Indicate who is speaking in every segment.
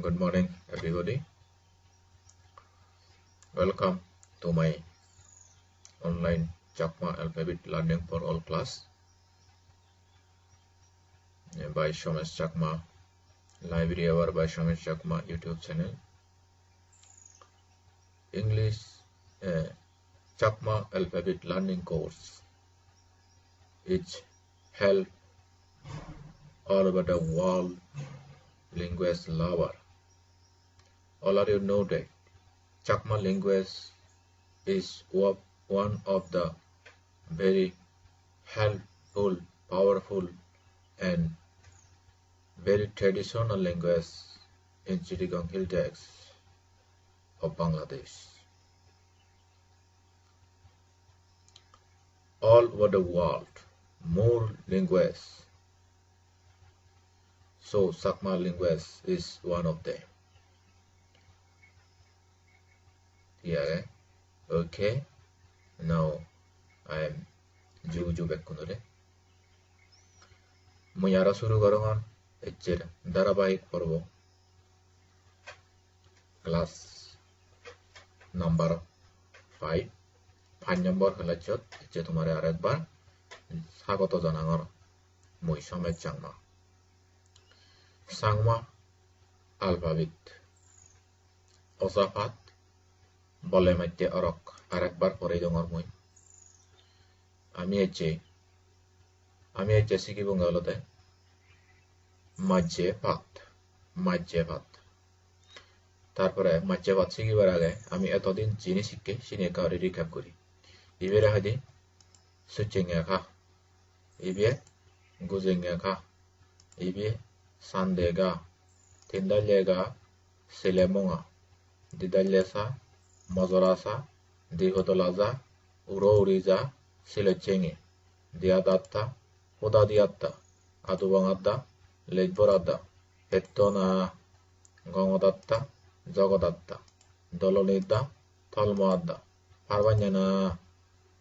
Speaker 1: Good morning, everybody. Welcome to my online Chakma alphabet learning for all class by Samesh Chakma, library hour by Samesh Chakma YouTube channel. English Chakma alphabet learning course. It's help all over the world language lover. All of you know that Chakma language is one of the very helpful, powerful and very traditional language in Chittagong Hill Districts of Bangladesh. All over the world, more languages. So Chakma language is one of them. Yeah, okay. Now I am Juju Bekunure. Muyara Suru Goroman, Etcher, Darabai Porvo. Class number 5. 5 number Halachot, Chetumare Arakbar, Sagoto Zanangor, Muishamet Changma. Sangma alphabet. Osafat. বলে মাইতে অরক আরেকবার পরে জঙর মই আমি এচে শিখিব গালতে মাঝে ভাত তারপরে মাঝে ভাত শিখিবার আগে আমি এতদিন জিনিস শিখে সিনে কাউরে রিক্যাপ করি ইবেরে হাদি সুচিংয়া খা ইবে গুজিংয়া খা ইবে সান্দেগা তিনদালেগা সিলেমঙ্গা দিদালেসা Mozorasa, Dihotolaza, Urouriza, Silechengi, Diadatta, Hodadiatta, Adubangada, Lejborada, Hetona, Gongodatta, Zogodatta, Dolonida, Tolmoada, Parvanyana,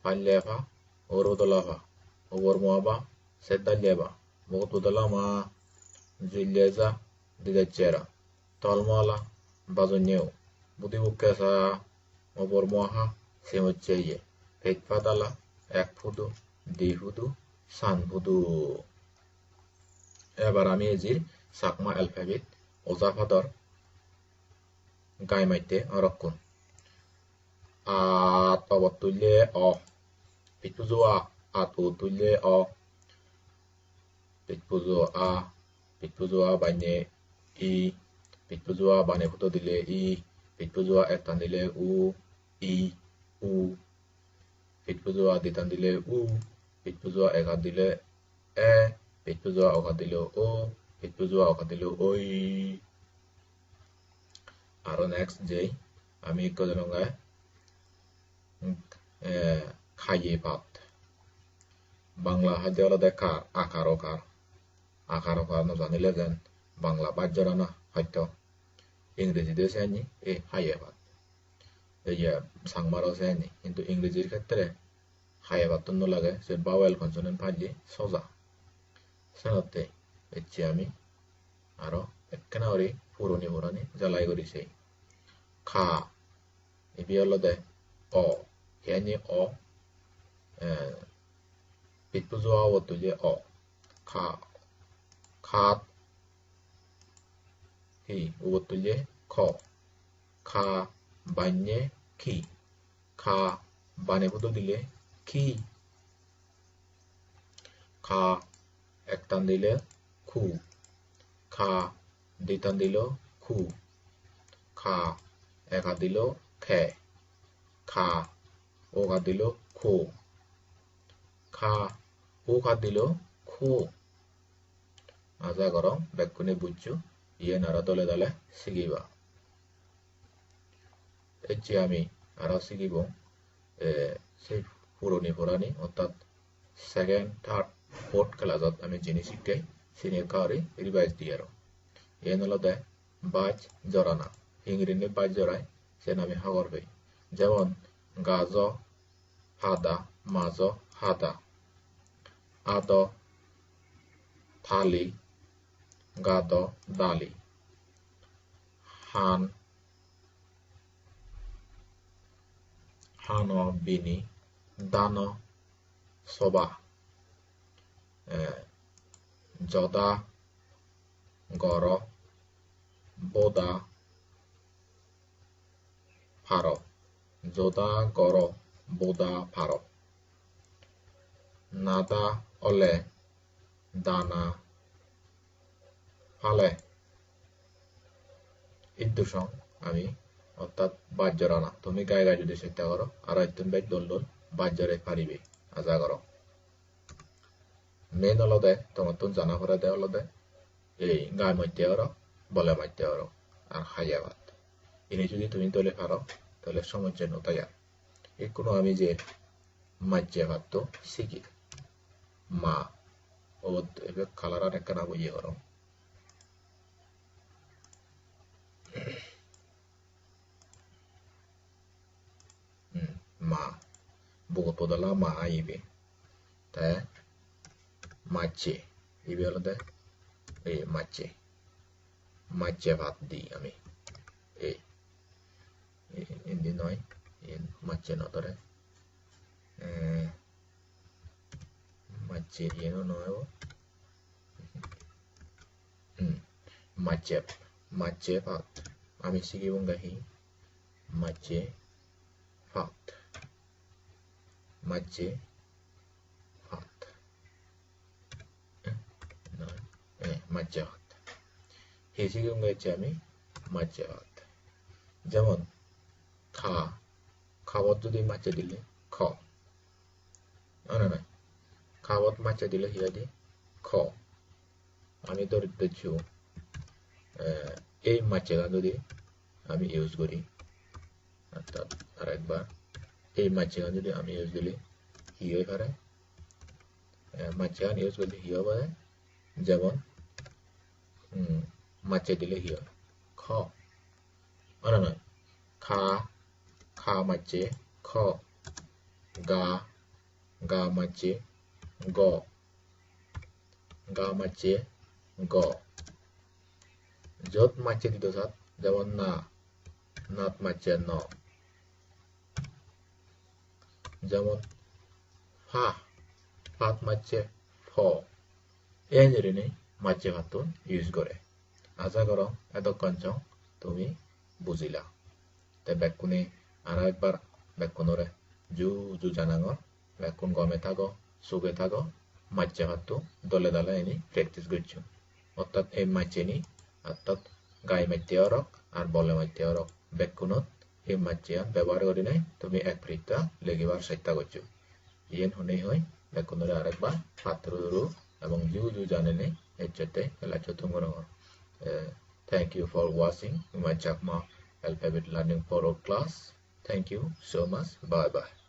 Speaker 1: Paleva, Urudolava, Uvormoaba, Sedaleva, Motudalama, Zileza, Didechera, Tolmola, Bazuneu, Budibukasa, Obormoha, Semocheye, Petpadala, Ekfudu, Dihudu, Sanhudu. এবার আমি এজির সাকমা alphabet ওজাফাদর গাইমাইতে অরক্ষণ আত অবতুল্যে অ পিটপুজোয়া আত উতুল্যে অ পিটপুজোয়া বাইনে ই পিটপুজোয়া বানে ফুটো দিলে ই Pitpuzua etan dile i, u. Pitpuzua ditan dile u. Pitpuzua ekat dile e. Pitpuzua okat dile o. Pitpuzua okat dile oi. Aro next J. Ami ikko jononga khaye pat. Bangla hadde olode kar, akar okar. Akar okar no janile jen. Bangla bajjorana hotto. ইংরেজি দিয়ে সেনি এ হাইয়াবাদ এই যে সাংমারও সেনি কিন্তু ইংরেজির ক্ষেত্রে হাইয়াবাদ তো লাগে সে bowel consonant পাইলে সোজা সেনতে এচ্ছে আমি আরো একখানা ওরি পুরনি জ্বালাই করিছে খা এবি হলো দে অ হেনি অ পিটপুজো আও তুলে অ খা খাত হি উবতুল্যে খ খা বান্যে খি খা বানে ফুটো দিলে খি খা একটান দিলে খু খা দ্বিতান দিল খু খা একা দিল খে খা ওকা দিল খো খা ওকা দিল খো আজা গরম বেকুনে বুঝছো ইয়ে নারা দলে দলে শিখিবা এচ্ছে আমি আরো শিখিব সেই পুরানি অর্থাৎ সেকেন্ড থার্ড ফোর্থ ক্লাসত আমি জিনিস শিখে সিনিয়র কাউরি রিভাইজ দিয়ে আরো ইয়ে নলদে বাজ জরানা ইংরেজি বাজ জরায় সে নামে হাগর পাই যেমন গাজ হাদা মাজ হাদা আদ থালি গাদ দালি han hano bini dano soba joda goro boda pharo joda goro boda pharo nada ole dana phale ইদ্দুসং আমি অর্থাৎ বাজ্যরা না তুমি গায়ে গায়ে যদি চেষ্টা করো আর একদম বেদ দল দল বাজ্যরে পারিবে আজা করো মেন অলদে তোমার তো জানা করে দেয় অলদে এই গায়ে মধ্যে করো বলে মধ্যে করো আর খাইয়া ভাত এনে যদি তুমি তলে পারো তাহলে সমস্যা নতাইয়া এই কোনো আমি যে মাজ্যে ভাত তো শিখি মা ও এবার কালার আর একটা না বইয়ে করো ma buku podala ma ibe ta mache ibe olode mache ভাত দি আমি hindi নয় mache নতরে mache yeno নয় mache ভাত আমি শিখিব গাহি mache ভাত mache ভাত mache ভাত হিসিকে গেছে আমি mache ভাত যেমন খাবার যদি মাছে দিলে খ না না খাবার মাছে দিলে হিয়া দি খ আমি দরিদ্র ছিও এই মাছে যদি আমি ইউজ করি অর্থাৎ আরেকবার এই মাছেগান যদি আমি ইউজ দিলে হি হয়ে পারে মাছেগান ইউজ করলে হি হবে যেমন মাছে দিলে হি হয় খ না নয় খা মাছে খ গা মাছে গা মাছে গ যত মাছে দিত সাত যেমন নাত মাছে ন যেমন ভাত মাছে ফ এই জন্য মাছে ভাত ইউজ করে আশা করো এতক্ষণ তুমি বুঝিলা তে ব্যাকুনে আর একবার ব্যাকুনরে জু জানাঙর ব্যাকুন গমে থাকো সুগে থাকো মাছে ভাত দলে দলে এনে প্র্যাকটিস করছো অর্থাৎ এই মাছে নি অর্থাৎ গায়ে মাইতে অরক আর বলে মাইতে অরক ব্যাকুনত এই মাছিয়ান ব্যবহার করি নাই তুমি এক ফ্রিটা লেগিবার চেষ্টা করছো ইয়েন হনেই হয় ব্যাকুনরে আরেকবার পাত্র এবং জু জানে নেই এর সাথে খেলাচ্ছো তোমার thank you for watching my Chakma alphabet learning for class. Thank you so much. Bye bye.